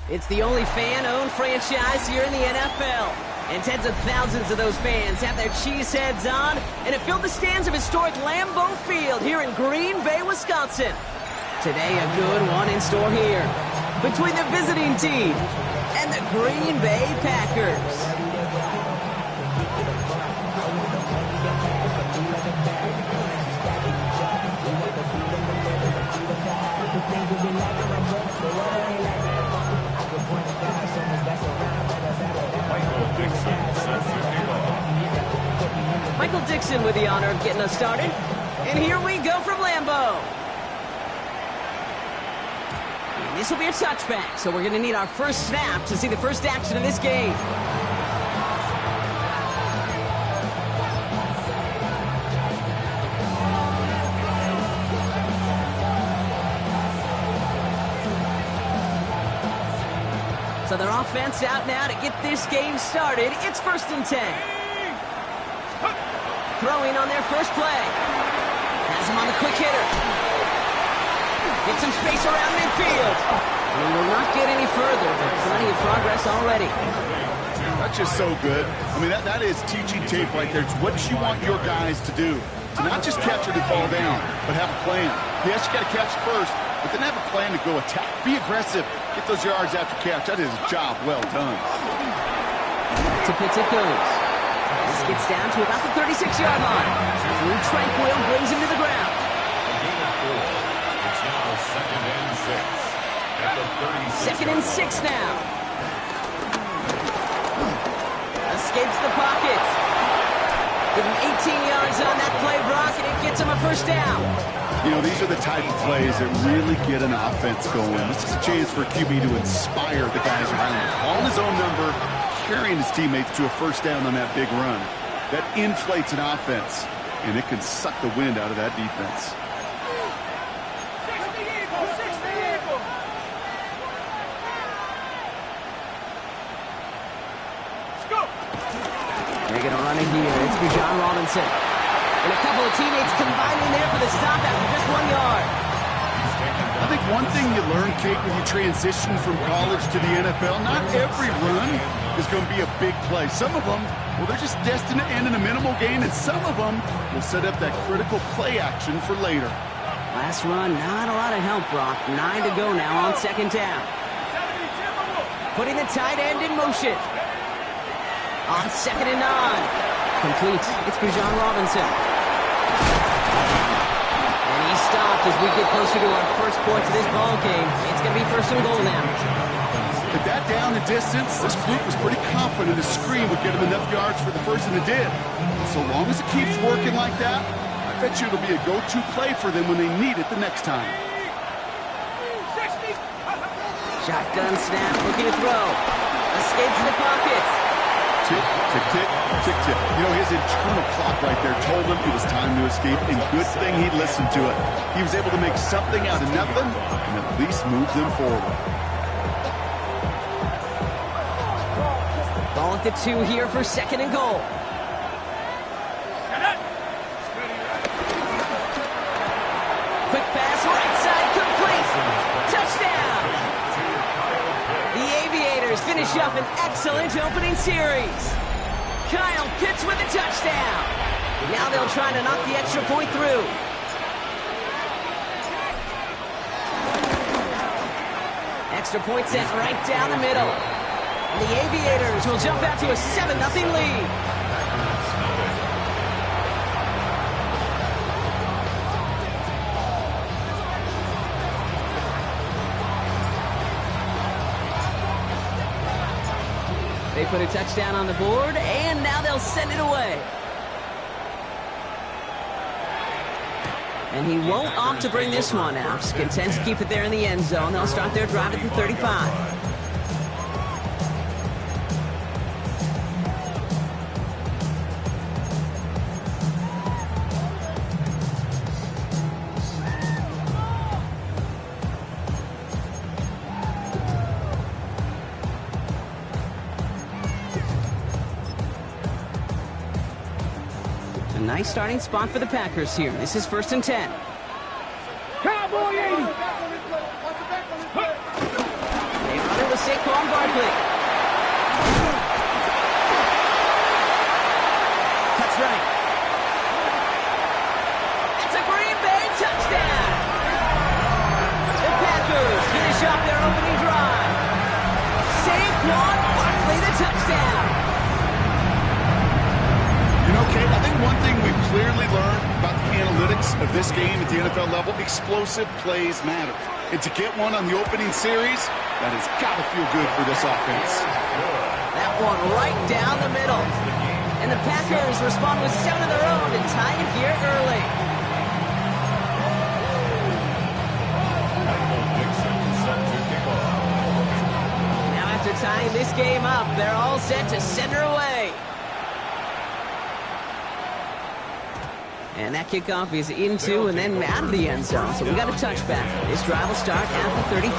It's the only fan-owned franchise here in the NFL. And tens of thousands of those fans have their cheeseheads on, and it filled the stands of historic Lambeau Field here in Green Bay, Wisconsin. Today, a good one in store here between the visiting team and the Green Bay Packers. Michael Dixon with the honor of getting us started. And here we go from Lambeau. And this will be a touchback, so we're going to need our first snap to see the first action of this game. So their offense out now to get this game started. It's 1st and 10. Throwing on their first play. Has him on the quick hitter. Get some space around midfield. And will not get any further, but plenty of progress already. That's just so good. I mean, that is teaching tape right there. It's what you want your guys to do. To not just catch it and fall down, but have a plan. Yes, you got to catch it first, but then have a plan to go attack. Be aggressive. Get those yards after catch. That is a job well done. To Pitts it goes. This gets down to about the 36-yard line. Drew Tranquill brings him to the ground. It's now 2nd and 6. At the 2nd and 6 now. Escapes the pocket. Give him 18 yards on that play, Brock, and it gets him a first down. You know, these are the type of plays that really get an offense going. This is a chance for QB to inspire the guys around him. Calling his own number, carrying his teammates to a first down on that big run. That inflates an offense, and it can suck the wind out of that defense. They're going to run it here. It's Bijan Robinson. And a couple of teammates combining there for the stop after just 1 yard. I think one thing you learn, Kate, when you transition from college to the NFL, not every run is going to be a big play. Some of them, well, they're just destined to end in a minimal gain, and some of them will set up that critical play action for later. Last run, not a lot of help, Brock. 9 to go now on 2nd down. Putting the tight end in motion. On 2nd and 9. Complete. It's Bijan Robinson. And he's stopped as we get closer to our first points of this ball game. It's going to be 1st and goal now. At that down and distance, this group was pretty confident the screen would get him enough yards for the first, and it did. So long as it keeps working like that, I bet you it'll be a go-to play for them when they need it the next time. Shotgun snap, looking to throw. Escapes the pocket. Tick, tick, tick, tick, tick. You know, his internal clock right there told him it was time to escape, and good thing he listened to it. He was able to make something out of nothing and at least move them forward. Ball at the 2 here for 2nd and goal. Quick pass, right side, complete. Touchdown. The Aviators finish up an excellent opening series. Kyle Pitts with a touchdown. Now they'll try to knock the extra point through. Extra point sent right down the middle. And the Aviators will jump out to a 7-0 lead. They put a touchdown on the board, and now they'll send it away. And he won't opt to bring this one out. Just content to keep it there in the end zone. They'll start their drive at the 35. nice starting spot for the Packers here. This is 1st and 10. Cowboy 80. They run it with Saquon Barkley. Cuts right. It's a Green Bay touchdown. The Packers finish off their opening drive. Saquon Barkley, the touchdown. You know, Kate, I think one thing we've clearly learned about the analytics of this game at the NFL level, explosive plays matter. And to get one on the opening series, that has got to feel good for this offense. That one right down the middle. And the Packers respond with 7 of their own to tie it here early. Now after tying this game up, they're all set to send her away. And that kickoff is into and then out of the end zone. So we got a touchback. This drive will start at the 35.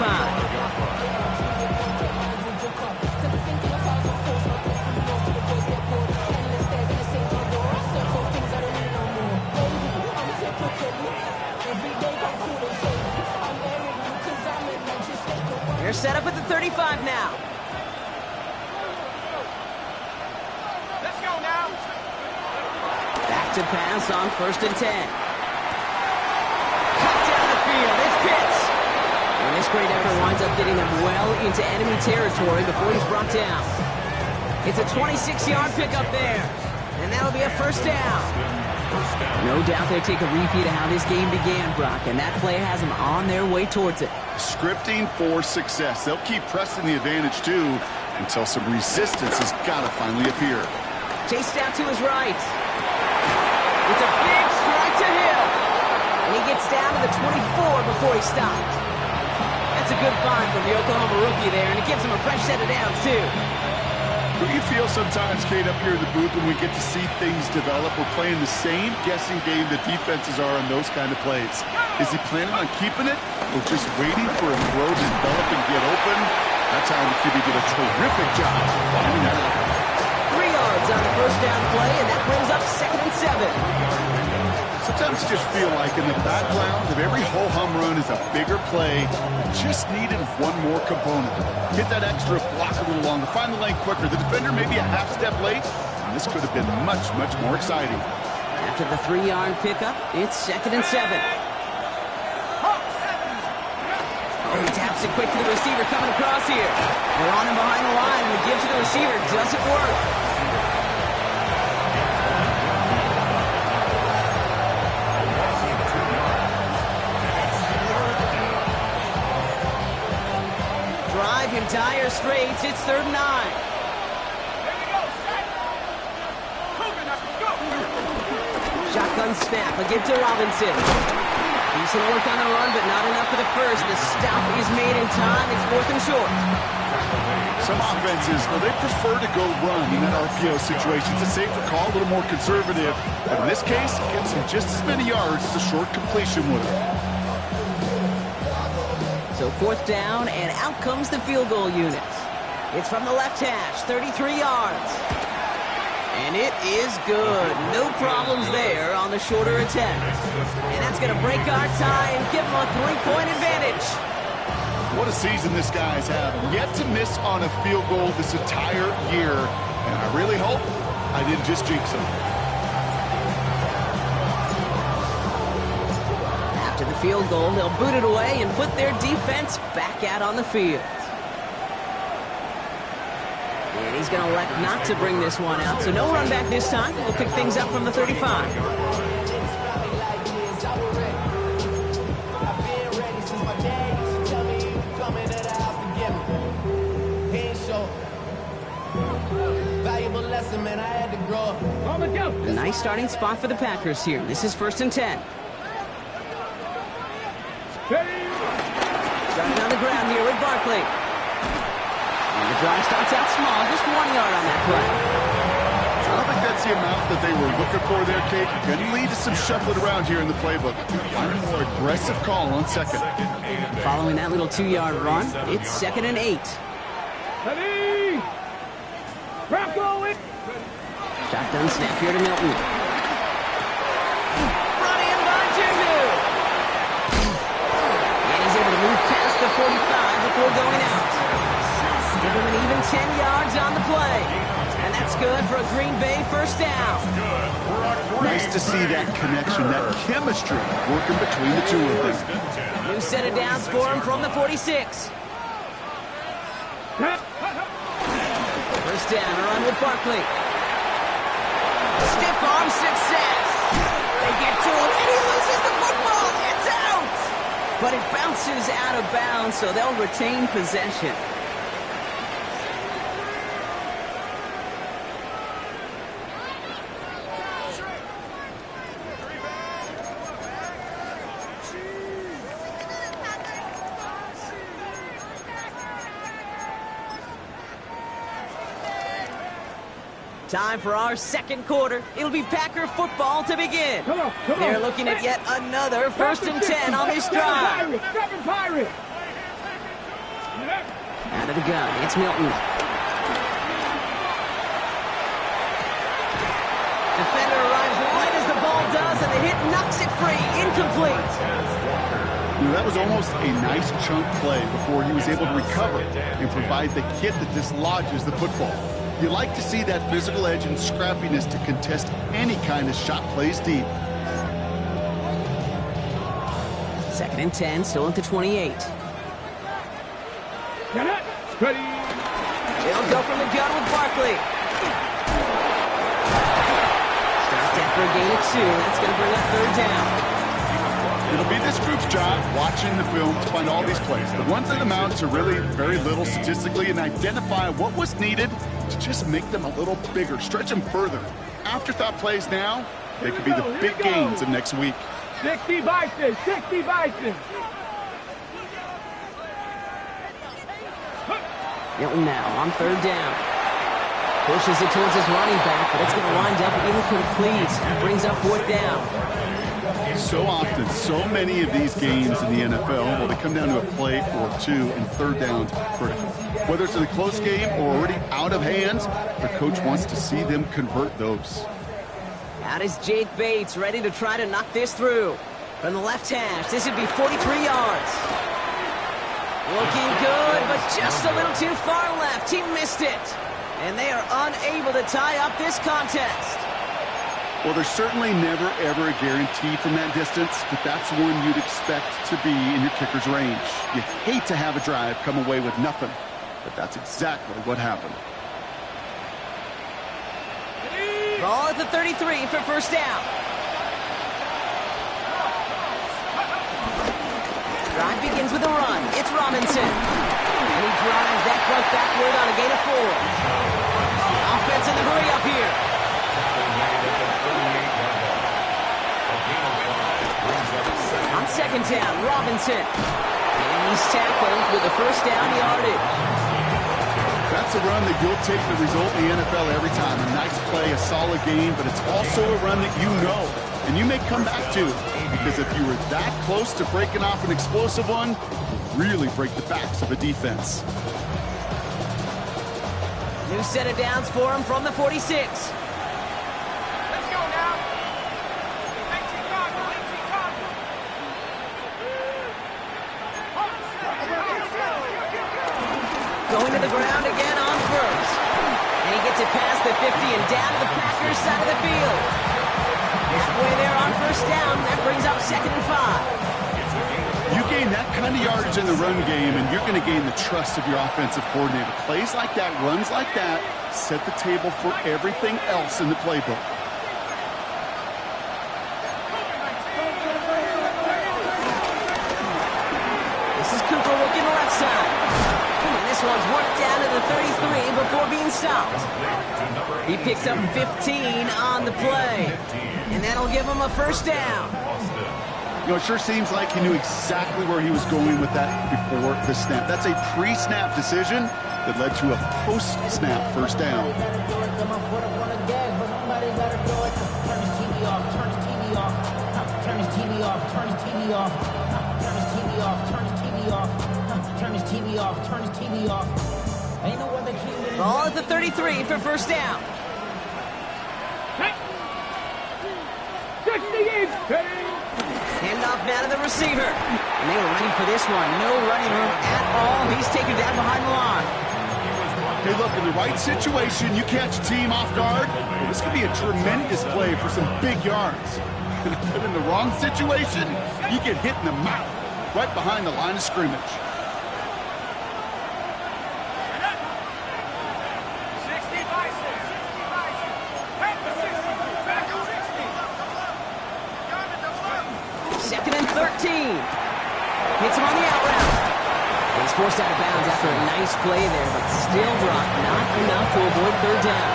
They're set up at the 35 now. Let's go now. Back to pass on 1st and 10. Cut down the field. It's Pitts. And this great effort winds up getting them well into enemy territory before he's brought down. It's a 26-yard pickup there. And that'll be a 1st down. No doubt they'll take a repeat of how this game began, Brock, and that play has them on their way towards it. Scripting for success. They'll keep pressing the advantage, too, until some resistance has got to finally appear. Chased out to his right. It's a big strike to Hill. And he gets down to the 24 before he stopped. That's a good find from the Oklahoma rookie there, and it gives him a fresh set of downs, too. Don't you feel sometimes, Kate, up here in the booth when we get to see things develop? We're playing the same guessing game that defenses are on those kind of plays. Is he planning on keeping it or just waiting for a throw to develop and get open? That time the QB did a terrific job finding that out. 3 yards on the 1st down play, and that brings up 2nd and 7. Sometimes you just feel like in the background of every ho-hum run is a bigger play. Just needed one more component. Hit that extra block a little longer. Find the lane quicker. The defender maybe a half step late. And this could have been much, much more exciting. After the 3-yard pickup, it's 2nd and 7. Oh, he taps it quick to the receiver coming across here. They're on him behind the line, and the give to the receiver doesn't work. Drive entire straights. It's 3rd and 9. Shotgun snap. A give to Robinson. Decent work on the run, but not enough for the first. The stop is made in time. It's 4th and short. Some offenses, well, they prefer to go run in that RPO situation. It's a safer call, a little more conservative. But in this case, it gets him just as many yards as a short completion would have. So 4th down, and out comes the field goal unit. It's from the left hash, 33 yards. And it is good. No problems there on the shorter attempt. And that's going to break our tie and give him a 3-point advantage. What a season this guy's having. Yet to miss on a field goal this entire year. And I really hope I didn't just jinx him. After the field goal, they'll boot it away and put their defense back out on the field. And he's going to elect not to bring this one out. So no run back this time. We'll pick things up from the 35. A nice starting spot for the Packers here. This is 1st and 10. Starting on the ground here with Barkley. And the drive starts out small, just 1 yard on that play. I don't think that's the amount that they were looking for there, Kate. Going to lead to some shuffling around here in the playbook. Find a more aggressive call on 2nd. Following that little 2-yard run, it's 2nd and 8. Ready! Rock going! Shotgun snap here to Milton. going out. Give him an even 10 yards on the play. And that's good for a Green Bay first down. Nice to see that connection, that chemistry working between the two of them. New set of downs for him from the 46. First down, a run with Barkley. Stiff arm success. They get to him, and he loses the football. It's out. But it bounces out of bounds, so they'll retain possession. Time for our second quarter. It'll be Packer football to begin. Come on. They're looking at yet another 1st and 10 on this drive. Pirate. Out of the gun, it's Milton. Defender arrives right as the ball does, and the hit knocks it free. Incomplete. That was almost a nice chunk play before he was able to recover and provide the hit that dislodges the football. You like to see that physical edge and scrappiness to contest any kind of shot plays deep. 2nd and 10, still at the 28. Ready. They'll go from the gun with Barkley. Start that for a gain of 2. That's going to bring up 3rd down. It'll be this group's job, watching the film, to find all these plays. The ones that amount to really very little statistically, and identify what was needed to just make them a little bigger, stretch them further. Afterthought plays now, they could be the big gains of next week. 60 Bison. 60 Bison. Milton now on 3rd down. Pushes it towards his running back, but it's going to wind up incomplete. That brings up 4th down. So often, so many of these games in the NFL, well, they come down to a play or two and 3rd downs critical. Whether it's in a close game or already out of hand, the coach wants to see them convert those. Out is Jake Bates, ready to try to knock this through. From the left hash, this would be 43 yards. Looking good, but just a little too far left. He missed it. And they are unable to tie up this contest. Well, there's certainly never, ever a guarantee from that distance, but that's one you'd expect to be in your kicker's range. You hate to have a drive come away with nothing, but that's exactly what happened. Ball at the 33 for first down. Drive begins with a run. It's Robinson. And he drives that front backward on a gain of 4. Offense in the hurry up here. On 2nd down, Robinson. And he's tackled with a first down yardage. That's a run that you'll take the result in the NFL every time. A nice play, a solid game, but it's also a run that you know, and you may come back to. Because if you were that close to breaking off an explosive one, you'll really break the backs of a defense. New set of downs for him from the 46. Let's go now. 18 Chicago. Going to the ground again on 1st. And he gets it past the 50 and down to the Packers side of the field. Halfway there on 1st down. That brings up 2nd and 5. You gain that kind of yardage in the run game, and you're going to gain the trust of your offensive coordinator. Plays like that, runs like that, set the table for everything else in the playbook. This is Cooper working the left side. And this one's worked down to the 33 before being stopped. He picks up 15 on the play. And that'll give him a first down. You know, it sure seems like he knew exactly where he was going with that before the snap. That's a pre-snap decision that led to a post-snap first down. Ball at the 33 for first down. 60 is. Handoff now to the receiver. And they were ready for this one. No running room at all. He's taken down behind the line. Hey, look, in the right situation, you catch a team off guard. Well, this could be a tremendous play for some big yards. But in the wrong situation, you get hit in the mouth right behind the line of scrimmage. 60 Bison. 60 Bison. Back to 60. Back to 60. Second and 13. Hits him on the out route. He's forced out of bounds after a nice play there, but still dropped. Not enough to avoid third down.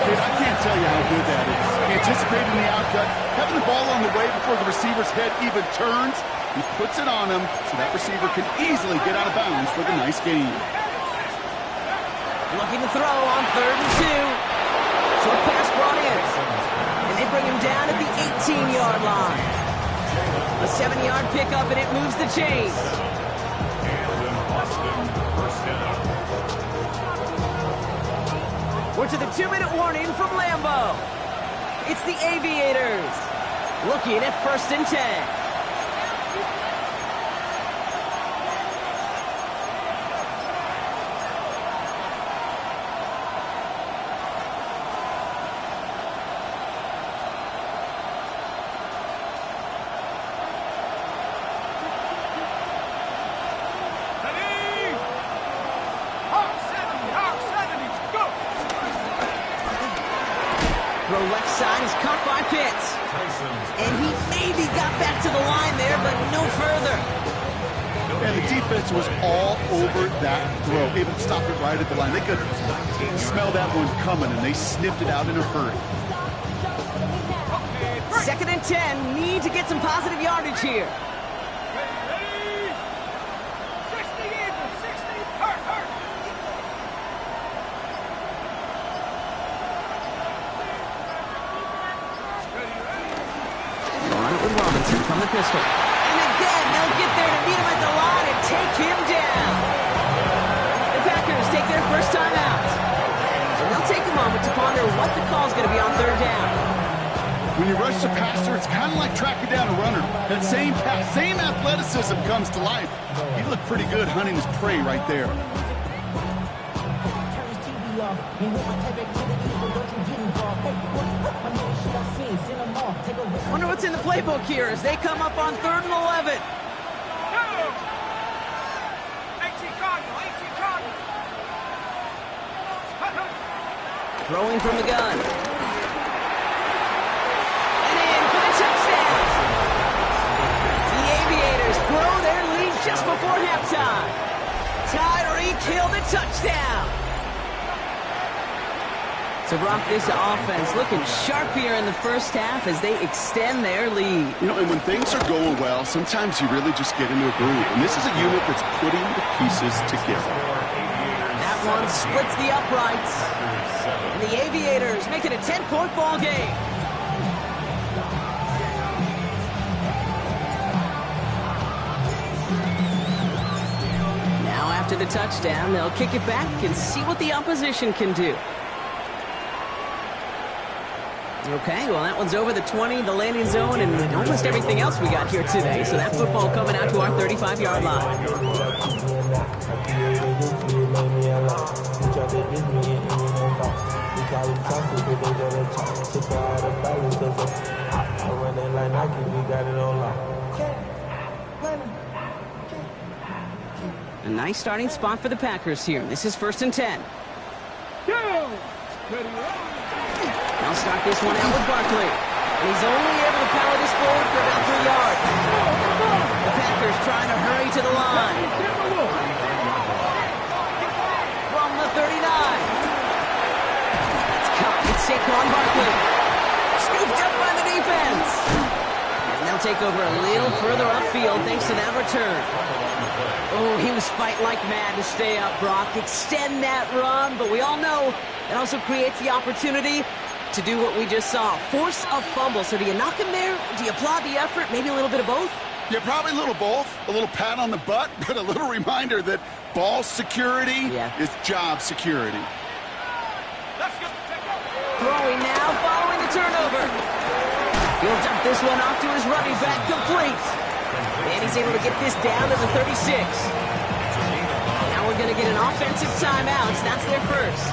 Kid, I can't tell you how good that is. Anticipating the outcut, having the ball on the way before the receiver's head even turns, he puts it on him so that receiver can easily get out of bounds for the nice gain. Looking to throw on 3rd and 2. Short pass brought in. And they bring him down at the 18-yard line. A 7-yard pickup, and it moves the chains. We're to the 2-minute warning from Lambeau. It's the Aviators. Looking at 1st and 10. Throw left side is caught by Pitts. And he maybe got back to the line there, but no further. And the defense was all over that throw, able to stop it right at the line. They could smell that one coming, and they sniffed it out in a hurry. 2nd and 10. Need to get some positive yardage here. Ready? 60 even. 60. Hurt. On it with Robinson from the pistol. And again, they'll get there to meet him at the line and take him down. The Packers take their first time out. And they'll take a moment to ponder what the call's going to be on 3rd down. When you rush the passer, it's kind of like tracking down a runner. That same pass, same athleticism comes to life. He looked pretty good hunting his prey right there. Wonder what's in the playbook here as they come up on 3rd and 11. 18 Cardinal. 18 Cardinal. Throwing from the gun. And in for the touchdown. The Aviators grow their lead just before halftime. Tyreek Hill the touchdown. So, Brock, this offense looking sharp here in the first half as they extend their lead. You know, and when things are going well, sometimes you really just get into a groove. And this is a unit that's putting the pieces together. That one splits the uprights. And the Aviators make it a 10-point ball game. Now after the touchdown, they'll kick it back and see what the opposition can do. Okay, well, that one's over the 20, the landing zone, and almost everything else we got here today. So that football coming out to our 35-yard line. A nice starting spot for the Packers here. This is 1st and 10. They'll start this one out with Barkley. And he's only able to power this forward for about 3 yards. The Packers trying to hurry to the line. From the 39. That's caught. It's Saquon Barkley. Scooped up by the defense. And they'll take over a little further upfield thanks to that return. Oh, he was fighting like mad to stay up, Brock. Extend that run, but we all know it also creates the opportunity to do what we just saw. Force a fumble. So do you knock him there? Do you applaud the effort? Maybe a little bit of both? Yeah, probably a little both. A little pat on the butt, but a little reminder that ball security is job security. Let's go. Throwing now, following the turnover. He'll dump this one off to his running back, complete. And he's able to get this down to the 36. Now we're going to get an offensive timeout. That's their first.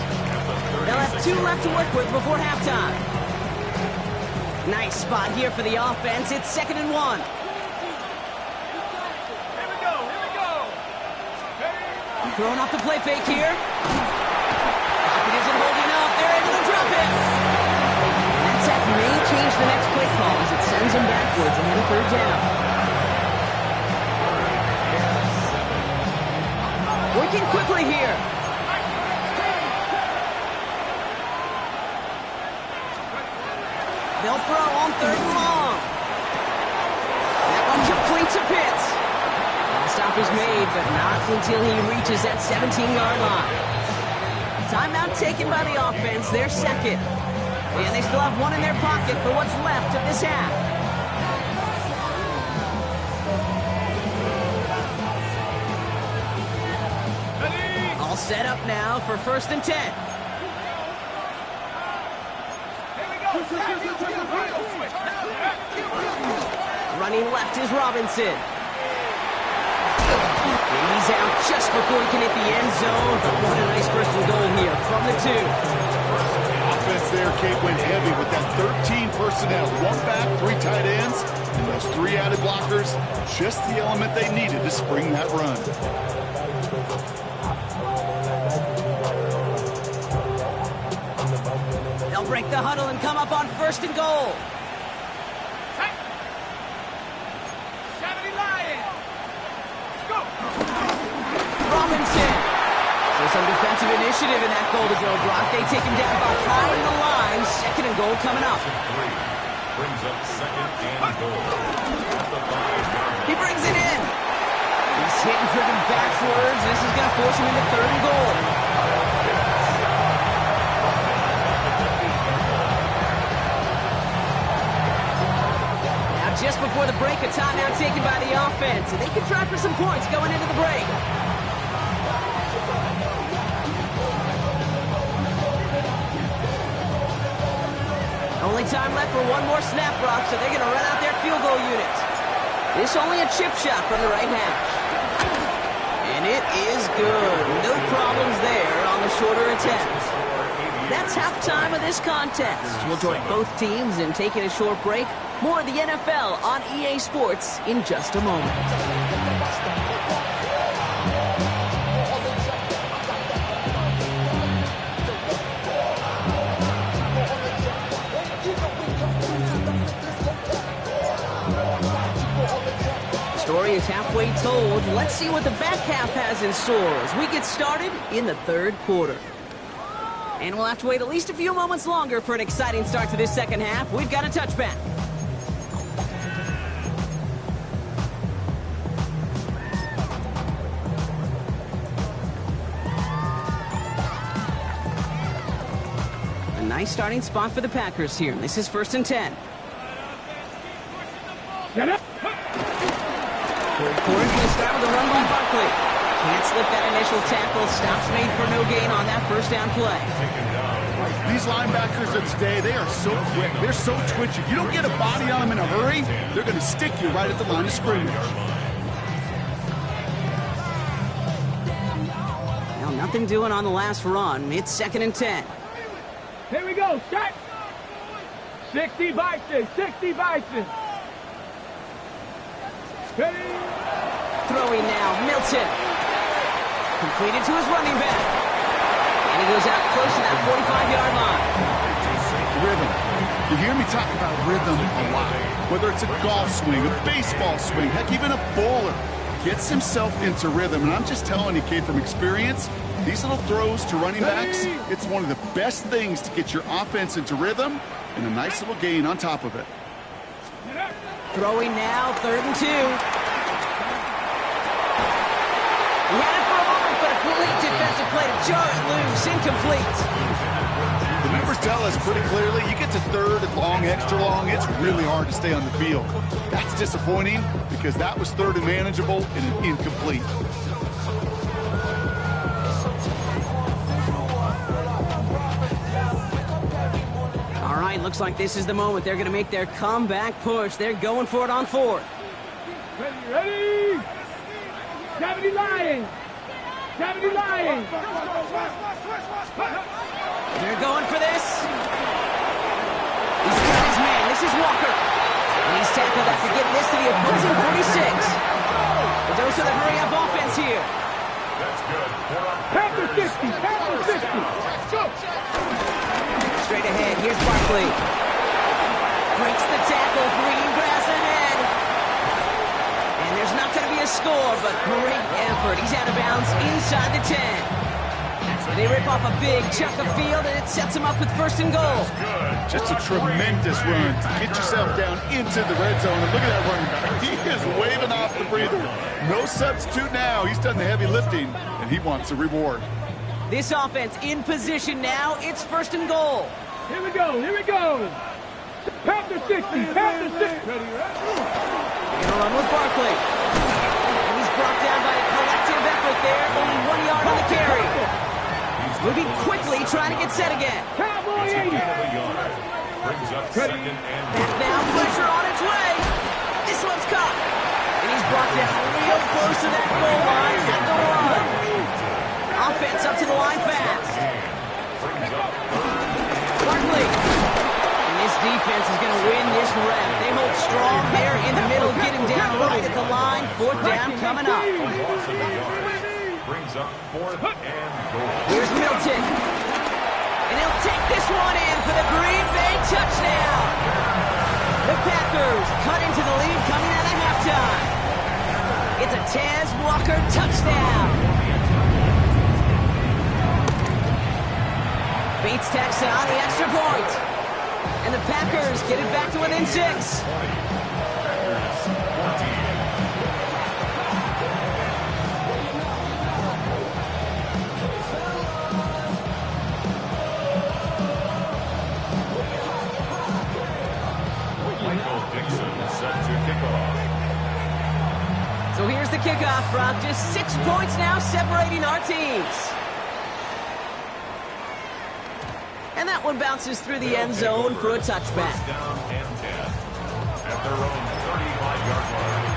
They'll have 2 left to work with before halftime. Nice spot here for the offense. It's 2nd and 1. Here we go. Throwing off the play fake here. Pocket isn't holding up. They're able to drop it. And that sack may change the next play call as it sends them backwards ahead of 3rd down. Working quickly here. They'll throw on 3rd and long. That one complete to Pitts. The stop is made, but not until he reaches that 17-yard line. Timeout taken by the offense, their second. And they still have one in their pocket for what's left of this half. All set up now for 1st and 10. Running left is Robinson. And he's out just before he can hit the end zone. But what a nice 1st and goal here from the 2. Offense there, Kate, went heavy with that 13 personnel. 1 back, 3 tight ends, and those 3 added blockers. Just the element they needed to spring that run. They'll break the huddle and come up on 1st and goal. 70 Lions. Go. Robinson. So some defensive initiative in that goal to go block. They take him down behind the line. 2nd and goal coming up. Brings up 2nd and goal. At the 5-yard line. He brings it in. He's hit and driven backwards. This is going to force him into 3rd and goal. Now just before the break, a timeout taken by the offense. And they can try for some points going into the break. Only time left for one more snap, Brock, so they're going to run out their field goal unit. This only a chip shot from the right hash. And it is good. No problems there on the shorter attempt. That's halftime of this contest. We'll join both teams in taking a short break. More of the NFL on EA Sports in just a moment. Story is halfway told. Let's see what the back half has in store as we get started in the 3rd quarter. And we'll have to wait at least a few moments longer for an exciting start to this 2nd half. We've got a touchback. A nice starting spot for the Packers here. This is 1st and 10. Get up. 3rd quarter's going to start with a run by Barkley. Can't slip that initial tackle. Stops made for no gain on that 1st down play. These linebackers of today, they are so quick. They're so twitchy. You don't get a body on them in a hurry, they're going to stick you right at the line of scrimmage. Well, nothing doing on the last run. It's 2nd and 10. Here we go. Shot. 60 Bison. 60 Bison. Ready. Throwing now, Milton. Completed to his running back. And he goes out close to that 45-yard line. Rhythm. You hear me talk about rhythm a lot. Whether it's a golf swing, a baseball swing, heck, even a bowler gets himself into rhythm. And I'm just telling you, kid, from experience, these little throws to running backs, it's one of the best things to get your offense into rhythm and a nice little gain on top of it. Throwing now, 3rd and 2. He had it for a moment, but a great defensive play to jar it loose. Incomplete. The numbers tell us pretty clearly, you get to 3rd and long, extra long, it's really hard to stay on the field. That's disappointing because that was 3rd and manageable and an incomplete. right, looks like this is the moment. They're going to make their comeback push. They're going for it on fourth. Ready? 70 Lions! 70 Lions! They're going for this. He's got his man. This is Walker. And he's tackled after getting this to the opposing 46. The dose of the hurry-up offense here. That's good. Panther 60! Panther 60! Let's go! Straight ahead, here's Barkley. Breaks the tackle, Greengrass ahead. And there's not going to be a score, but great effort. He's out of bounds inside the 10. They rip off a big chunk of field, and it sets him up with first and goal. Just a tremendous run to get yourself down into the red zone. And look at that running back. He is waving off the breather. No substitute now. He's done the heavy lifting, and he wants a reward. This offense in position now. It's first and goal. Here we go, here we go! Panther 60! Panther 60! Gonna run with Barkley. And he's brought down by a collective effort there. Only 1 yard on the carry. Moving quickly, trying to get set again. Cowboy 80! Brings up second and goal. Now pressure on its way. This one's caught. And he's brought down real close to that goal line at the run. Offense up to the line fast. Barkley. And this defense is going to win this rep. They hold strong there in the middle, get him down right at the line. Fourth down coming up. Loss of the yards. Brings up fourth and goal. Here's Milton. And he'll take this one in for the Green Bay touchdown. The Packers cut into the lead coming out of halftime. It's a Taz Walker touchdown. Bates tacks on the extra point. And the Packers get it back to within 6. So here's the kickoff, Brock. Just 6 points now separating our teams. And that one bounces through the end zone for a touchback. Down and 10 at their own 35-yard line.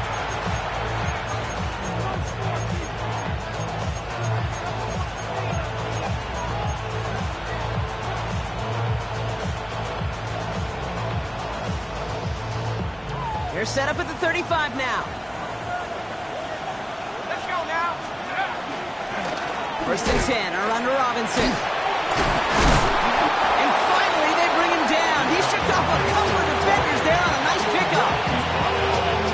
They're set up at the 35 now. Let's go now! First and 10, a run to Robinson. And finally, they bring him down. He shook off a couple of defenders there on a nice pickup.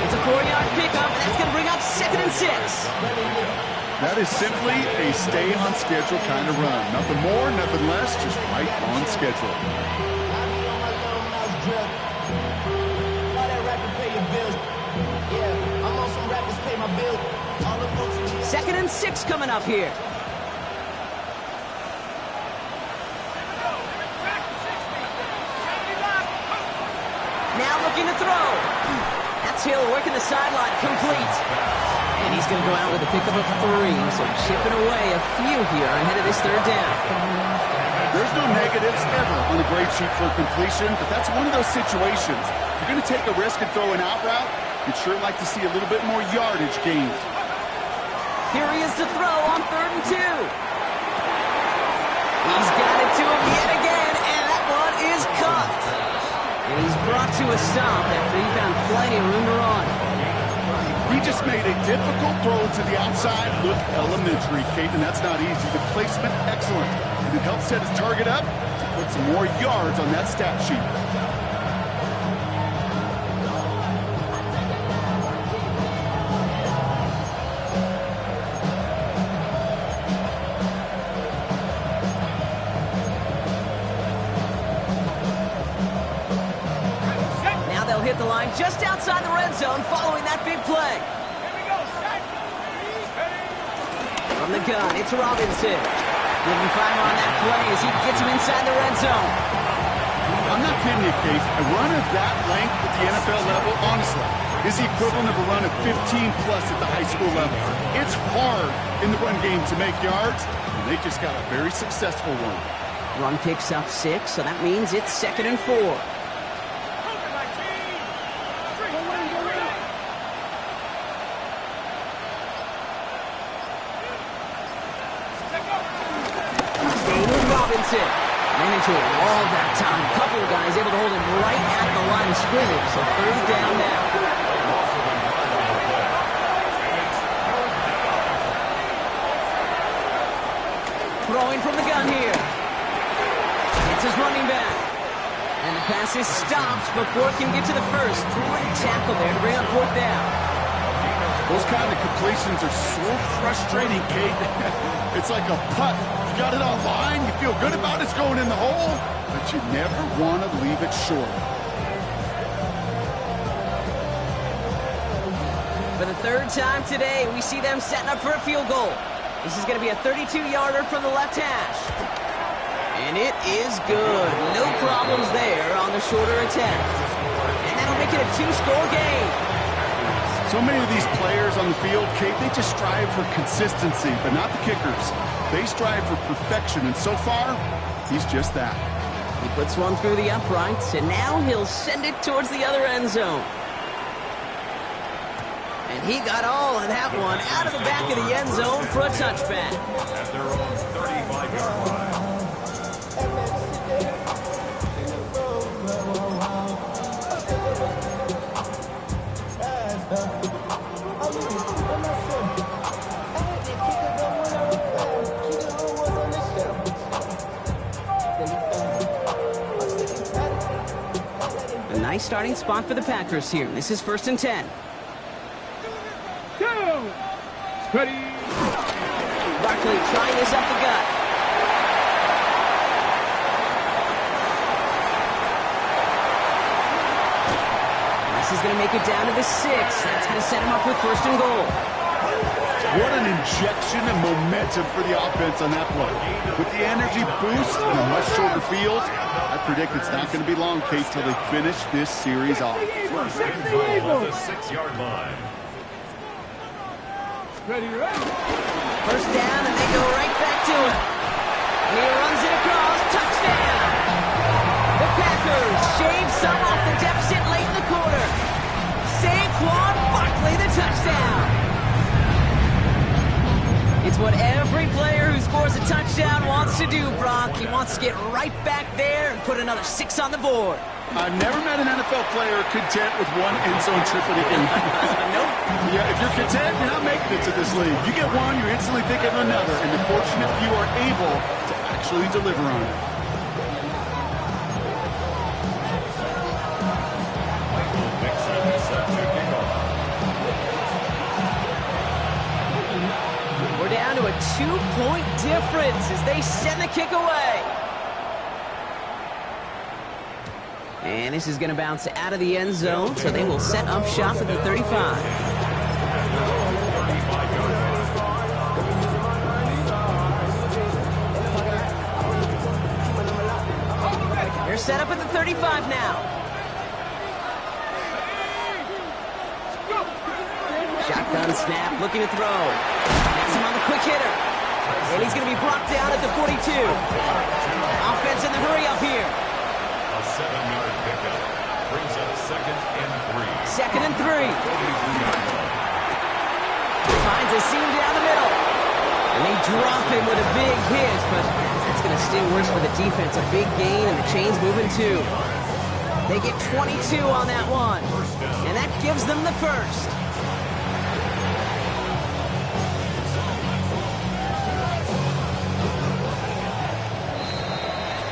It's a 4-yard pickup, and that's going to bring up second and 6. That is simply a stay on schedule kind of run. Nothing more, nothing less, just right on schedule. Second and 6 coming up here. Now looking to throw. That's Hill working the sideline, complete. And he's going to go out with a pickup of 3, so chipping away a few here ahead of this third down. There's no negatives ever on a grade sheet for completion, but that's one of those situations. If you're going to take a risk and throw an out route, you'd sure like to see a little bit more yardage gained. Here he is to throw on third and 2. He's got it to him yet again, and that one is cuffed. And he's brought to a stop after he found plenty of room to run. He just made a difficult throw to the outside look elementary, Kate, and that's not easy. The placement, excellent. And it helps set his target up to put some more yards on that stat sheet. Hit the line just outside the red zone following that big play. From the gun, it's Robinson. Giving five on that play as he gets him inside the red zone. I'm not kidding you, Kate. A run of that length at the NFL level, honestly, is the equivalent of a run of 15-plus at the high school level. It's hard in the run game to make yards, and they just got a very successful one. Run picks up 6, so that means it's 2nd and 4. Robinson ran into a wall that time. A couple of guys able to hold him right at the line of scrimmage. So 3rd down now. Throwing from the gun here. It's his running back. And the pass is stopped before it can get to the first. Great tackle there to bring up 4th down. Those kind of completions are so frustrating, Kate. It's like a putt. You got it on line, you feel good about it's going in the hole, but you never want to leave it short. For the 3rd time today, we see them setting up for a field goal. This is going to be a 32-yarder from the left hash. And it is good. No problems there on the shorter attempt. And that'll make it a 2-score game. So many of these players on the field, Kate, they just strive for consistency, but not the kickers. They strive for perfection, and so far, he's just that. He puts one through the uprights, and now he'll send it towards the other end zone. And he got all of that one out of the back of the end zone for a touchback. At their own 35-yard line. A nice starting spot for the Packers here. This is 1st and 10. Ready. Barkley trying this up the gut. This is going to make it down to the 6. That's going to set him up with 1st and goal. What an injection of momentum for the offense on that play. With the energy boost and a much shorter field, I predict it's not going to be long, Kate, till they finish this series off. First and goal at the 6-yard line. Ready. 1st down, and they go right back to it. And he runs it across. Touchdown! The Packers shave some off the deficit late in the quarter. Saquon Barkley, the touchdown. It's what every player who scores a touchdown wants to do, Brock. He wants to get right back there and put another 6 on the board. I've never met an NFL player content with one end zone trip in a game. Nope. Yeah, if you're content, you're not making it to this league. You get one, you're instantly thinking of another, and the fortunate few are able to actually deliver on it. Michael Mixon set to kick off. We're down to a 2-point difference as they send the kick away. And this is going to bounce out of the end zone, so they will set up shop at the 35. They're set up at the 35 now. Shotgun snap, looking to throw. Gets him on the quick hitter. And he's going to be brought down at the 42. Offense in the hurry up here. A 7-yard pickup brings up 2nd and 3. 2nd and 3. Finds a seam down the middle. And they drop him with a big hit, but that's going to sting worse for the defense. A big gain, and the chain's moving too. They get 22 on that one. And that gives them the first.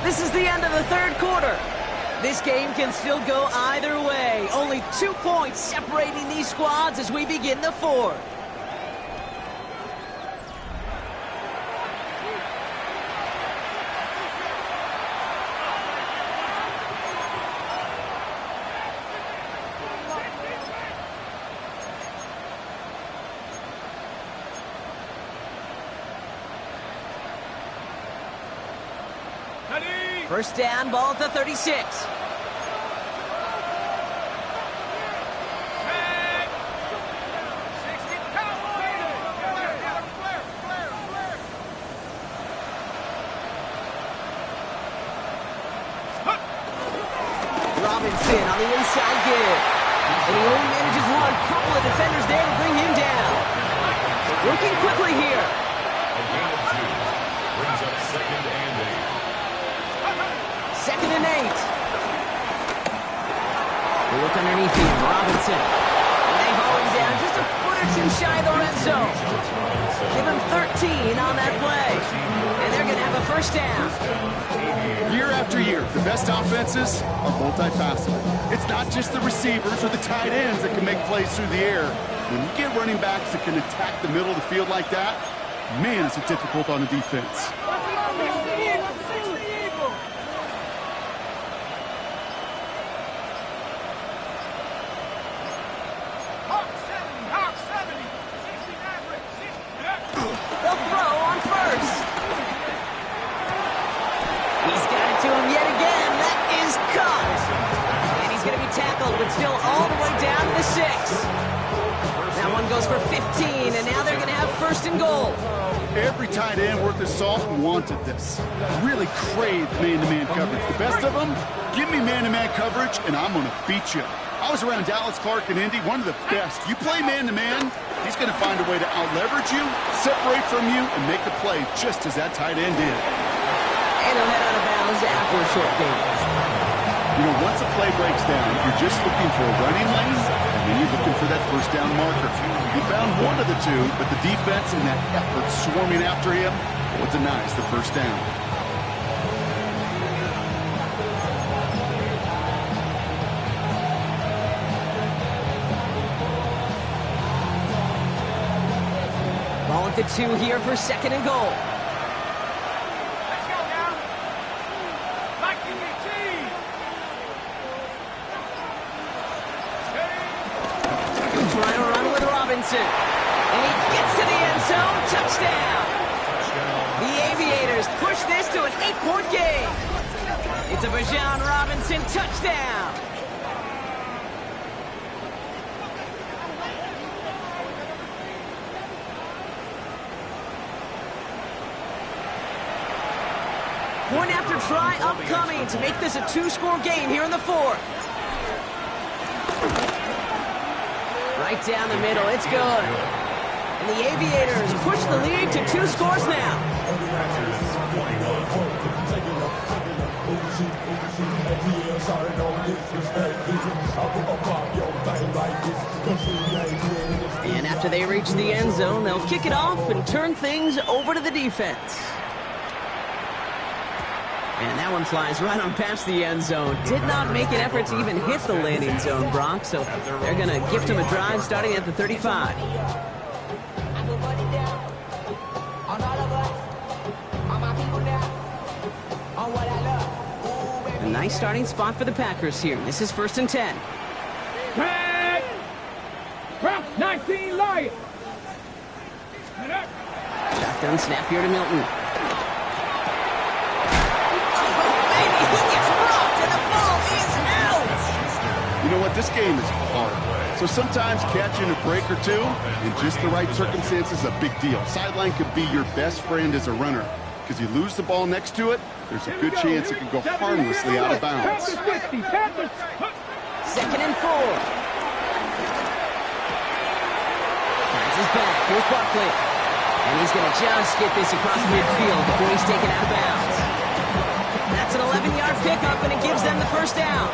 This is the end of the 3rd quarter. This game can still go either way. Only 2 points separating these squads as we begin the 4th. First down, ball at the 36. of defenders there to bring him down. Working quickly here. A gain of 2. Brings up 2nd and 8. 2nd and 8. We look underneath him. Robinson. And they haul him down just a foot or two shy of the red zone. Give him 13 on that play. And they're going to have a first down. Year after year, the best offenses are multifaceted. It's not just the receivers or the tight ends that can make plays through the air. When you get running backs that can attack the middle of the field like that, man, is it difficult on the defense. They'll throw on first. He's got it to him yet again. That is caught. And he's going to be tackled, but still all the way down to the 6. That one goes for 15, and now they're going to have 1st and goal. Every tight end worth his salt wanted this. Really craved man-to-man coverage. The best of them, give me man-to-man coverage, and I'm going to beat you. I was around Dallas Clark and Indy, one of the best. You play man-to-man, he's going to find a way to out-leverage you, separate from you, and make the play just as that tight end did. And he'll head out of bounds after a short gain. You know, once a play breaks down, you're just looking for a running lane, and then you're looking for that first down marker. He found one of the two, but the defense and that effort swarming after him, well, denies the first down. Ball at the 2 here for 2nd and goal. Let's go now. Like you get cheese. Trying to run with Robinson. And he gets to the end zone. Touchdown. The Aviators push this to an 8-point game. It's a Bijan Robinson touchdown. Point after try upcoming to make this a 2-score game here in the 4th. Right down the middle, it's good. And the Aviators push the lead to 2 scores now. And after they reach the end zone, they'll kick it off and turn things over to the defense. And that one flies right on past the end zone. Did not make an effort to even hit the landing zone, Brock, so they're going to gift him a drive starting at the 35. A nice starting spot for the Packers here. This is 1st and 10. Tag. Prop 19 Lions. Shotgun snap here to Milton. You know what? This game is hard. So sometimes catching a break or two in just the right circumstances is a big deal. Sideline could be your best friend as a runner because you lose the ball next to it, there's a good chance it could go harmlessly out of bounds. 2nd and 4. Finds his back. Here's Barkley. And he's going to just get this across midfield before he's taken out of bounds. That's an 11-yard pickup, and it gives them the first down.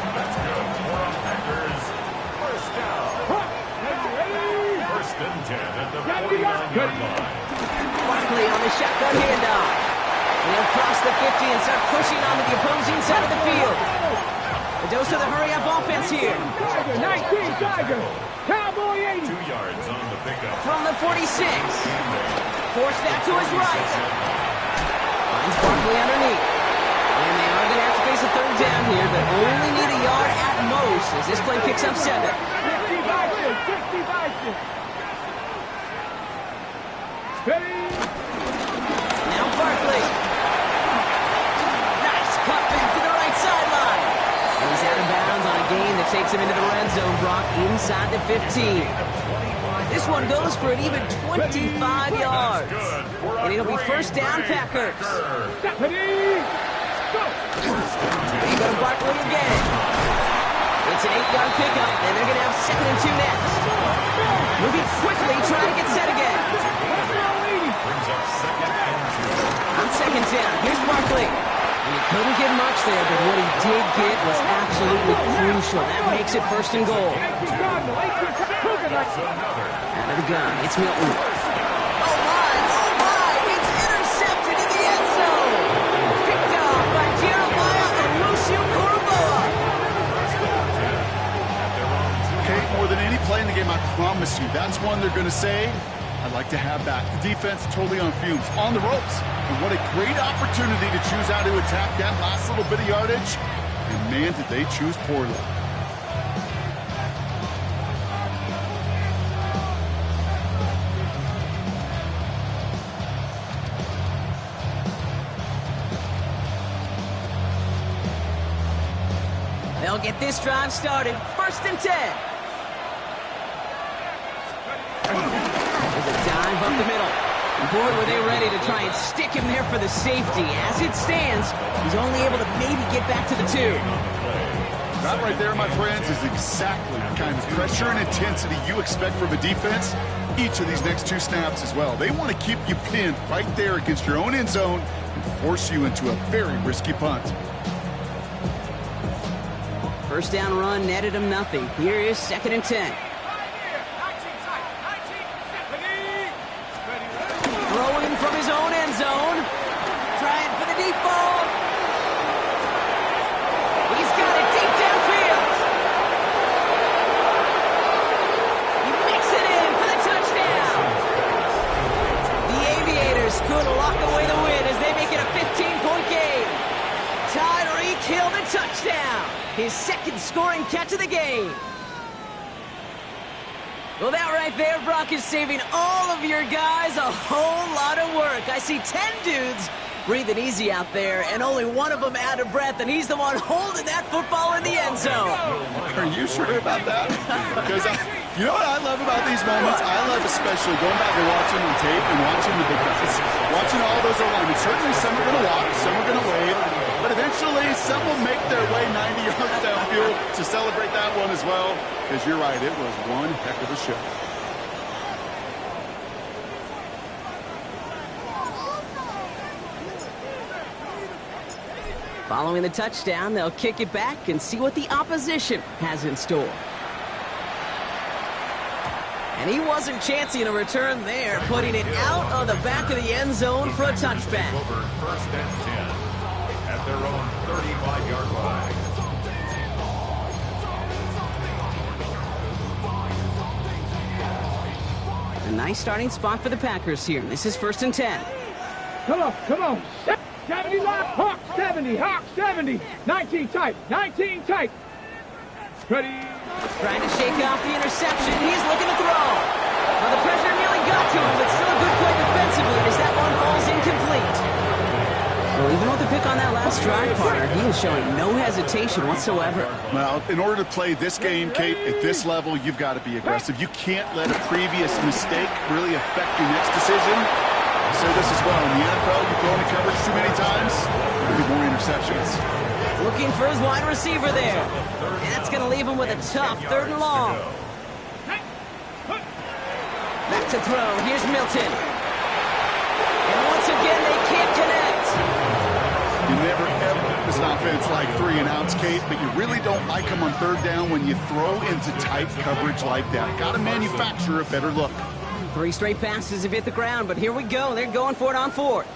First and 10 at the 49-yard line. Barkley on the shotgun handoff. And he'll cross the 50 and start pushing onto the opposing side of the field. A dose of the hurry-up offense here. Tiger, 19 Tiger. Cowboy 80. 2 yards on the pickup. From the 46. Forced that to his right. Finds Barkley underneath. And they are going to have to face a 3rd down here, but only need a yard at most as this play picks up 7. 60 Now Barkley. Nice cut back to the right sideline. And he's out of bounds on a gain that takes him into the red zone, Brock, inside the 15. This one goes for an even 25 yards. And it'll be first down, Packers. They go to Barkley again. It's an 8-yard pickup, and they're going to have 2nd and 2 next. did get was absolutely crucial. That makes it first and goal. Out of the gun, it's Milton. Oh my, it's intercepted in the end zone. Picked off by Jeremiah Owusu-Koramoah. Kate, more than any play in the game, I promise you, that's one they're going to say, I'd like to have back. The defense totally on fumes, on the ropes. And what a great opportunity to choose how to attack that last little bit of yardage. And man, did they choose poorly. They'll get this drive started. First and 10. There's a dive up the middle. Boy, were they ready to try and stick him there for the safety. As it stands, he's only able to maybe get back to the 2. That right there, my friends, is exactly the kind of pressure and intensity you expect from a defense. Each of these next 2 snaps as well. They want to keep you pinned right there against your own end zone and force you into a very risky punt. First down run netted him nothing. Here is second and 10. Throwing from his own end zone. Trying for the deep ball. He's got it deep downfield. He makes it in for the touchdown. The Aviators could lock away the win as they make it a 15-point game. Tyreek Hill the touchdown. His second scoring catch of the game. Well, that right there, Brock, is saving all of your guys a whole lot of work. I see 10 dudes breathing easy out there, and only one of them out of breath, and he's the one holding that football in the end zone. Are you sure about that? Because you know what I love about these moments? I love especially going back and watching on tape and watching the big guys. Watching all those alignments. Certainly some are going to walk, some are going to wave, but eventually some will make their way 90 yards downfield to celebrate that one as well. Because you're right, it was one heck of a show. Following the touchdown, they'll kick it back and see what the opposition has in store. And he wasn't chancing a return there, putting it out of the back of the end zone for a touchback. Over first and 10 at their own 35-yard line. A nice starting spot for the Packers here. This is first and 10. Come on. 70 left. Hawk 70. Hawk 70. 19 tight. 19 tight. Ready. Trying to shake off the interception. He's looking to throw. Well, the pressure nearly got to him, but still a good play defensively as that one falls incomplete. Well, even with the pick on that last drive, partner, he is showing no hesitation whatsoever. Well, in order to play this game, Kate, at this level, you've got to be aggressive. You can't let a previous mistake really affect your next decision. I say this as well. In the NFL, you throw into coverage too many times, there'll be more interceptions. Looking for his wide receiver there. And that's going to leave him with a tough third and long. Back to throw. Here's Milton. And once again, they can't connect. You never, ever as an offense like 3 and outs, Kate, but you really don't like them on third down when you throw into tight coverage like that. Got to manufacture a better look. 3 straight passes have hit the ground, but here we go. They're going for it on 4th.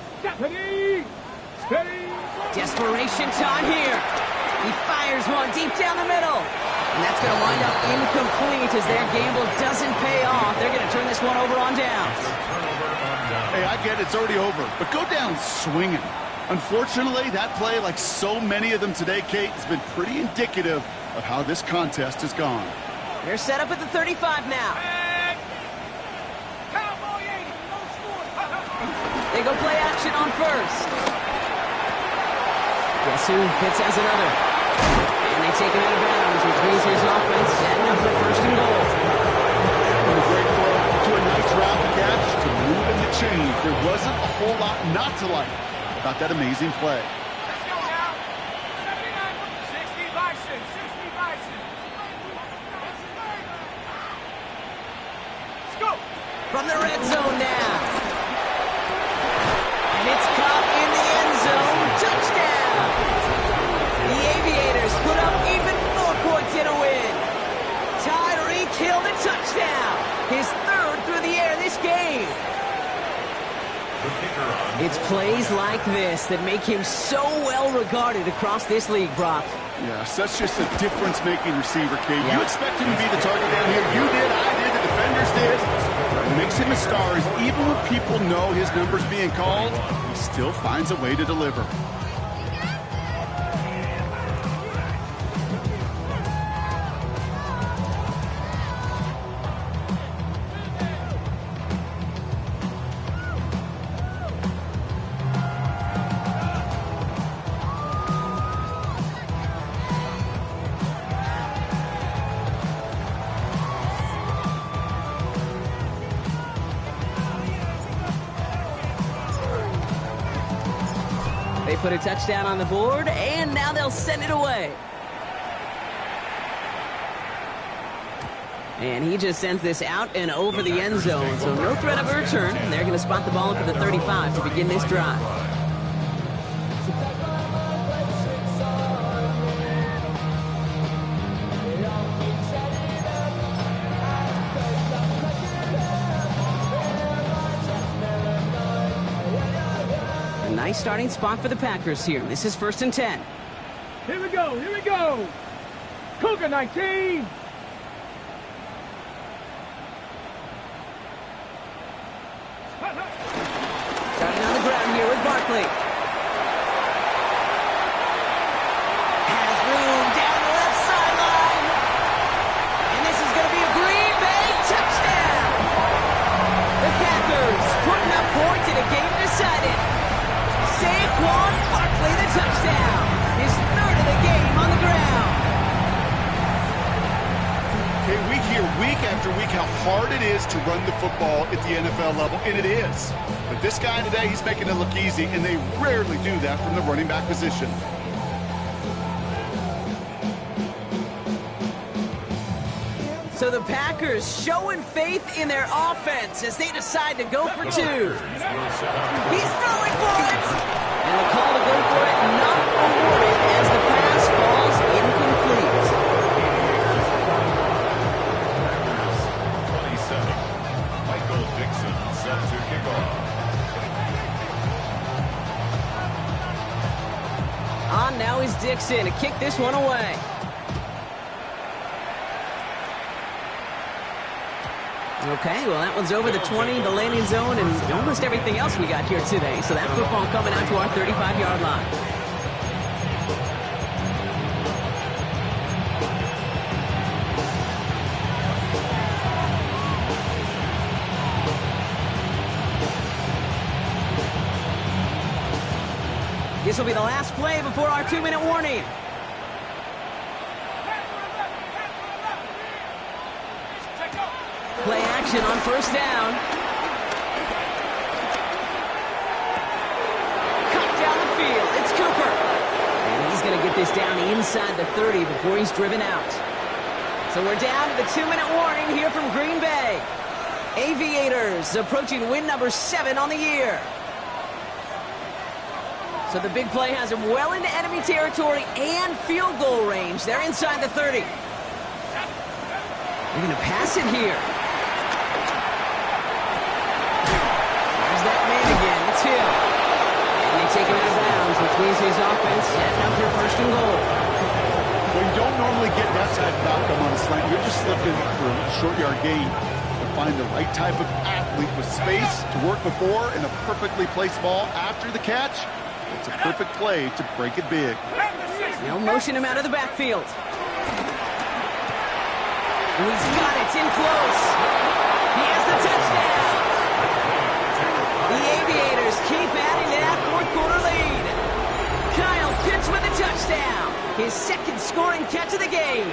Steady. Desperation time here. He fires one deep down the middle. And that's going to wind up incomplete as their gamble doesn't pay off. They're going to turn this one over on downs. Hey, I get it's already over, but go down swinging. Unfortunately, that play, like so many of them today, Kate, has been pretty indicative of how this contest has gone. They're set up at the 35 now. They go play action on first. Guess who hits as another. And they take him out of bounds, which means his offense setting up for first and goal. And a great throw to a nice route catch to move in the chain. There wasn't a whole lot not to like about that amazing play. Let's go now. 60 Bison. 60 Bison. Let's go. From the red zone now. And it's caught in the end zone. Touchdown. The Aviators His third through the air this game. It's plays like this that make him so well regarded across this league, Brock. Yeah, such just a difference-making receiver, Kate. You expect him to be the target down here. You did, I did, the defenders did. What makes him a star is even when people know his number's being called, he still finds a way to deliver. They put a touchdown on the board, and now they'll send it away. And he just sends this out and over the end zone, so no threat of a return. They're going to spot the ball up at the 35 to begin this drive. Nice starting spot for the Packers here. This is 1st and 10. Here we go, here we go. Cougar 19. Starting on the ground here with Barkley. Has room down the left sideline. And this is going to be a Green Bay touchdown. The Packers putting up points in a game decided. Saquon Barkley, the touchdown. His third of the game on the ground. Okay, we hear week after week how hard it is to run the football at the NFL level, and it is. But this guy today, he's making it look easy, and they rarely do that from the running back position. So the Packers showing faith in their offense as they decide to go for two. He's throwing for it! And the call to go for it not awarded as the pass falls incomplete. 27. Michael Dixon set to kick off. On now is Dixon to kick this one away. Okay, well, that one's over the 20, the landing zone, and almost everything else we got here today. So that football coming out to our 35-yard line. This will be the last play before our 2-minute warning. Play action on 1st down. Cut down the field. It's Cooper. And he's going to get this down inside the 30 before he's driven out. So we're down to the 2-minute warning here from Green Bay. Aviators approaching win number 7 on the year. So the big play has him well into enemy territory and field goal range. They're inside the 30. They're going to pass it here. That man again, it's him. And they take him out of bounds, which means his offense setting up their 1st and goal. Well, you don't normally get that type of outcome on a slant. You're just looking for a short yard gain to find the right type of athlete with space to work before and a perfectly placed ball after the catch. It's a perfect play to break it big. They'll motion him out of the backfield. And he's got it in close. He has the touchdown. The Aviators keep adding to that 4th quarter lead. Kyle Pitts with a touchdown. His 2nd scoring catch of the game.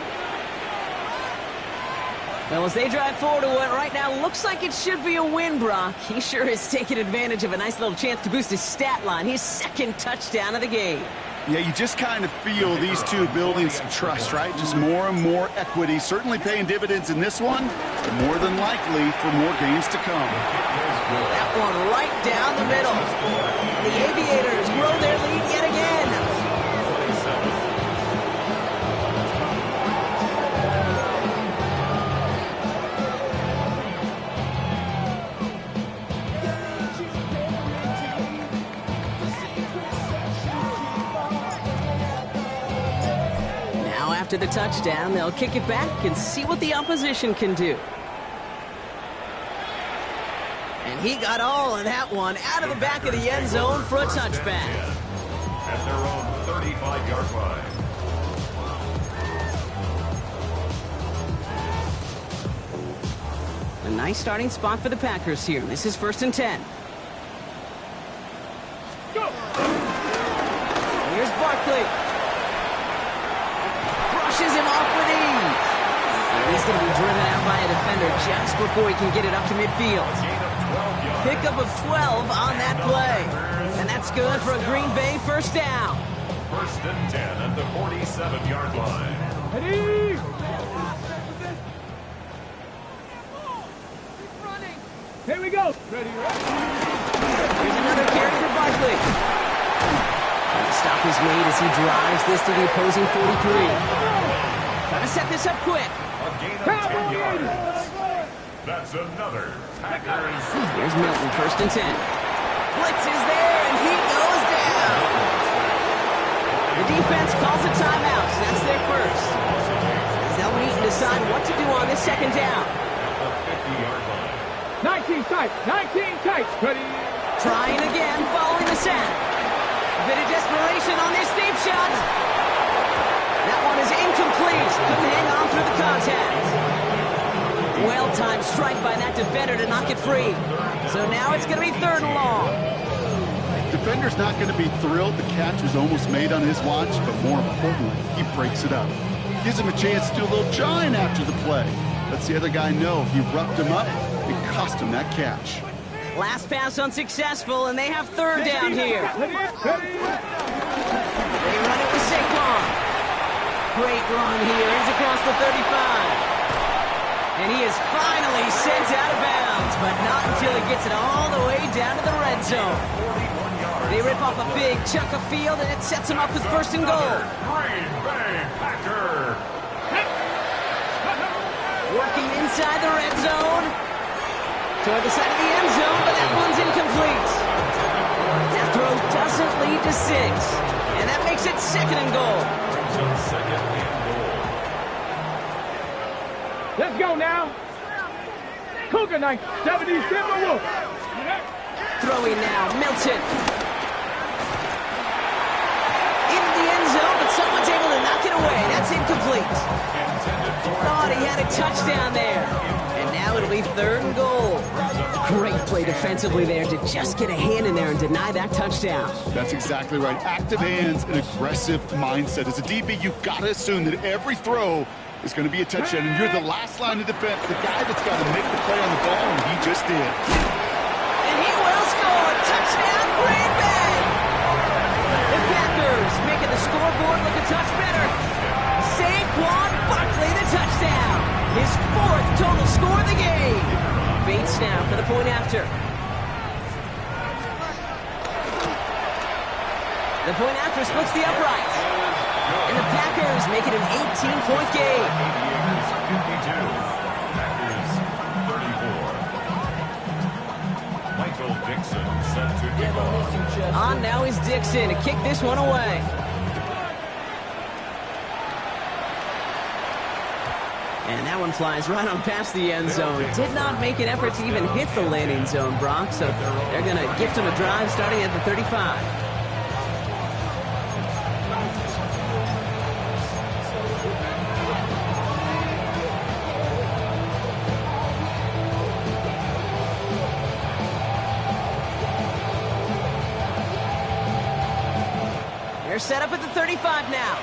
Well, as they drive forward to what right now looks like it should be a win, Brock, he sure is taking advantage of a nice little chance to boost his stat line. His 2nd touchdown of the game. Yeah, you just kind of feel these two building some trust, right? Just more and more equity. Certainly paying dividends in this one, but more than likely for more games to come. That one right down the middle. The Aviators grow their lead yet again. After the touchdown, they'll kick it back and see what the opposition can do. And he got all of that one out of the back of the end zone for a touchback. At their own 35-yard line. A nice starting spot for the Packers here. This is 1st and 10. Here's Barkley. Brushes him off with ease. And he's going to be driven out by a defender just before he can get it up to midfield. Pickup of 12 on that play. And that's good for a Green Bay first down. 1st and 10 at the 47-yard line. Ready? Here we go. Ready. Here's another carry for Barkley. And the stop is made as he drives this to the opposing 43. Trying to set this up quick. A gain of 10 yards. That's another Packers. Here's Milton, 1st and 10. Blitz is there, and he goes down. The defense calls a timeout, so that's their first. As they'll meet and decide what to do on this 2nd down. At the 50-yard line. 19 tight. 19 tight. Ready. Trying again, following the sack. A bit of desperation on this deep shot. That one is incomplete. Couldn't hang on through the contact. Well-timed strike by that defender to knock it free. So now it's going to be 3rd and long. Defender's not going to be thrilled. The catch was almost made on his watch, but more importantly, he breaks it up. Gives him a chance to do a little jawing after the play. Lets the other guy know he roughed him up. It cost him that catch. Last pass unsuccessful, and they have 3rd down here. They run it with Saquon. Great run here. He's across the 35. And he is finally sent out of bounds, but not until he gets it all the way down to the red zone. They rip off a big chunk of field, and it sets him up with 1st and goal. Green Bay Packer. Working inside the red zone. Toward the side of the end zone, but that one's incomplete. That throw doesn't lead to 6. And that makes it 2nd and goal. Second and goal. Let's go now. Cougar 970 Timberwolf. Throwing now, Milton. Into the end zone, but someone's able to knock it away. That's incomplete. Thought he had a touchdown there. And now it'll be 3rd and goal. Great play defensively there to just get a hand in there and deny that touchdown. That's exactly right. Active hands and aggressive mindset. As a DB, you've got to assume that every throw is going to be a touchdown, and you're the last line of defense, the guy that's got to make the play on the ball, and he just did. And he will score. Touchdown, Green Bay! The Packers making the scoreboard look a touch better. Saquon Barkley, the touchdown. His 4th total score of the game. Bates now for the point after. The point after splits the uprights. And the Packers make it an 18-point game. Packers 34. Michael Dixon set to kick off. On now is Dixon to kick this one away. And that one flies right on past the end zone. Did not make an effort to even hit the landing zone, Brock. So they're going to gift him a drive starting at the 35. They're set up at the 35 now.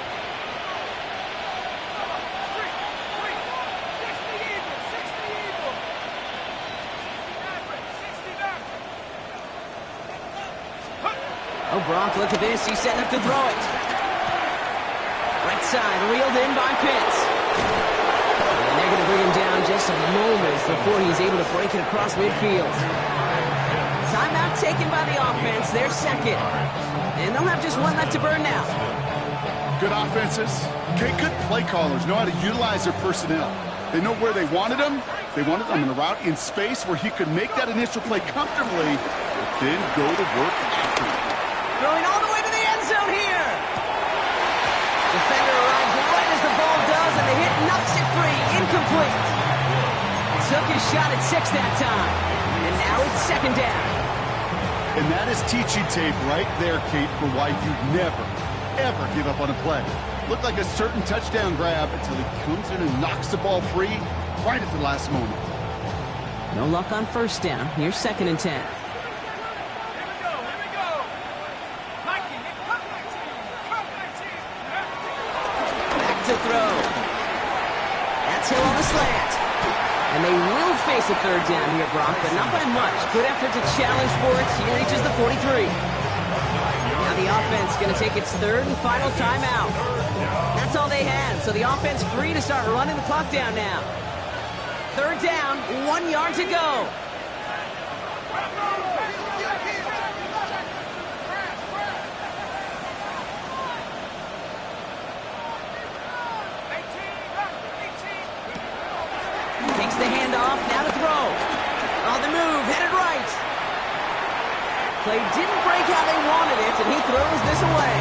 Oh, Brock, look at this. He's setting up to throw it. Right side, reeled in by Pitts. And they're going to bring him down just a moment before he's able to break it across midfield. Timeout taken by the offense. They're 2nd. And they'll have just one left to burn now. Good offenses. Okay, good play callers know how to utilize their personnel. They know where they wanted them. They wanted them in a route in space where he could make that initial play comfortably, but then go to work after it. Throwing all the way to the end zone here. Defender arrives right as the ball and the hit knocks it free. Incomplete. Took his shot at 6 that time. And now it's second down. And that is teaching tape right there, Kate, for why you never, ever give up on a play. Looked like a certain touchdown grab until he comes in and knocks the ball free right at the last moment. No luck on first down. Here's second and 10. Back to throw. That's Hill on the slant. And they will face a third down here, Brock, but not by much. Good effort to challenge for it. He reaches the 43. Now the offense going to take its third and final timeout. That's all they had, so the offense free to start running the clock down now. Third down, 1 yard to go. Takes the handoff, now to throw. On the move, headed right. Play didn't break how they wanted it, and he throws this away.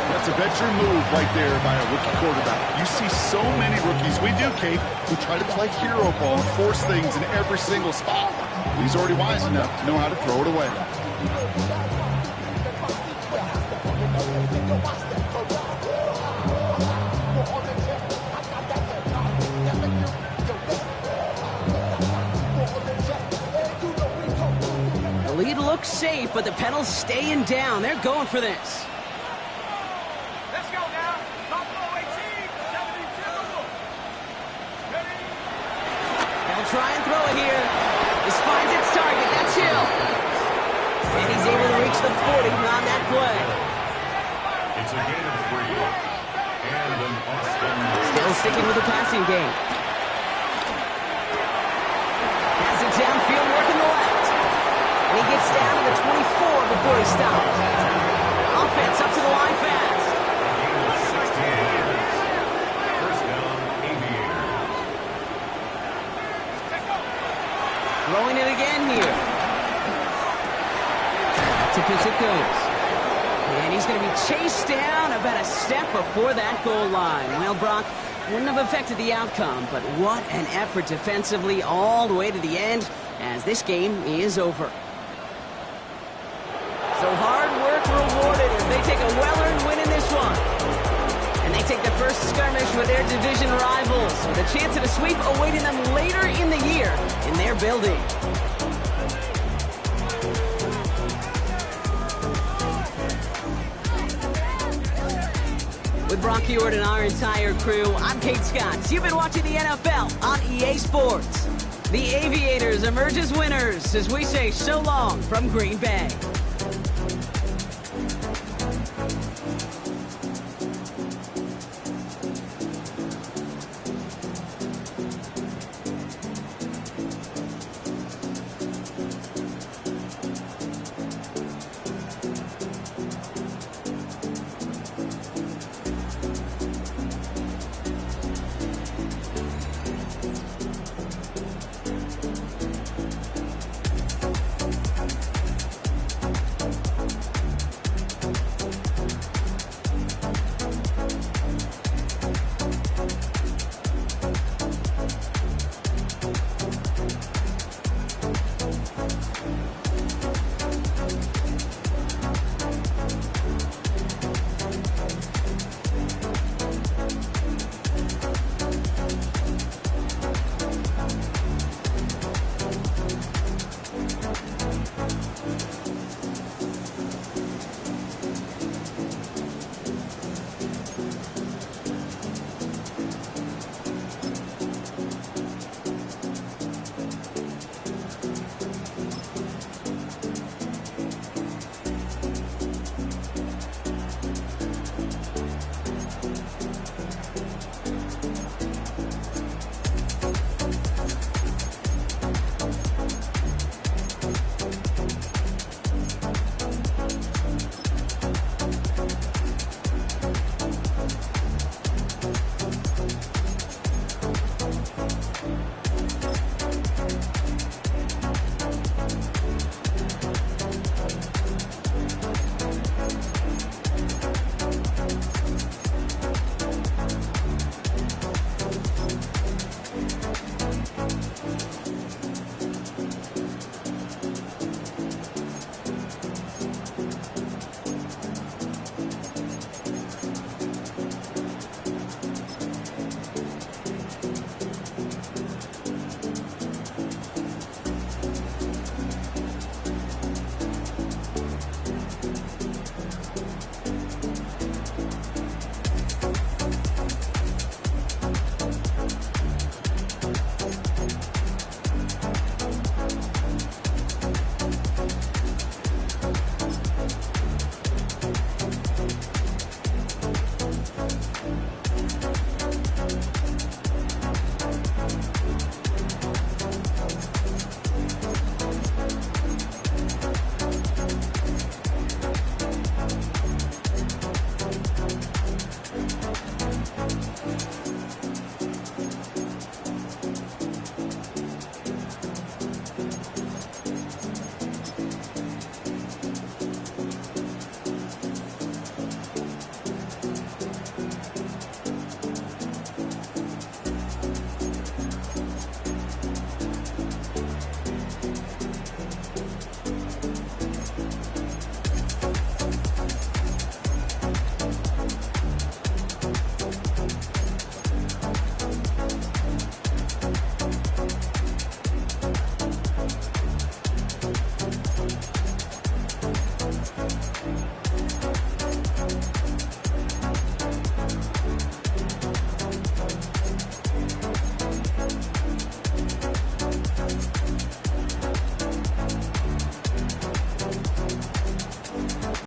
That's a veteran move right there by a rookie quarterback. You see so many rookies, we do, Kate, who try to play hero ball and force things in every single spot. He's already wise enough to know how to throw it away. The lead looks safe, but the pedals staying down. They're going for this. Try and throw it here. This finds its target. That's Hill. And he's able to reach the 40 on that play. It's a gain of 3. And an Austin. Still sticking with the passing game. Has it downfield working the left. And he gets down to the 24 before he stops. Offense up to the line fast. Throwing it again here. To pitch it goes. And he's going to be chased down about a step before that goal line. Well, Brock, wouldn't have affected the outcome, but what an effort defensively all the way to the end as this game is over. So hard work rewarded as they take a well-earned win in this one. And they take the first skirmish with their division rivals, with a chance at a sweep awaiting them later in the year in their building. With Brock Huard and our entire crew, I'm Kate Scott. You've been watching the NFL on EA Sports. The Aviators emerge as winners as we say so long from Green Bay.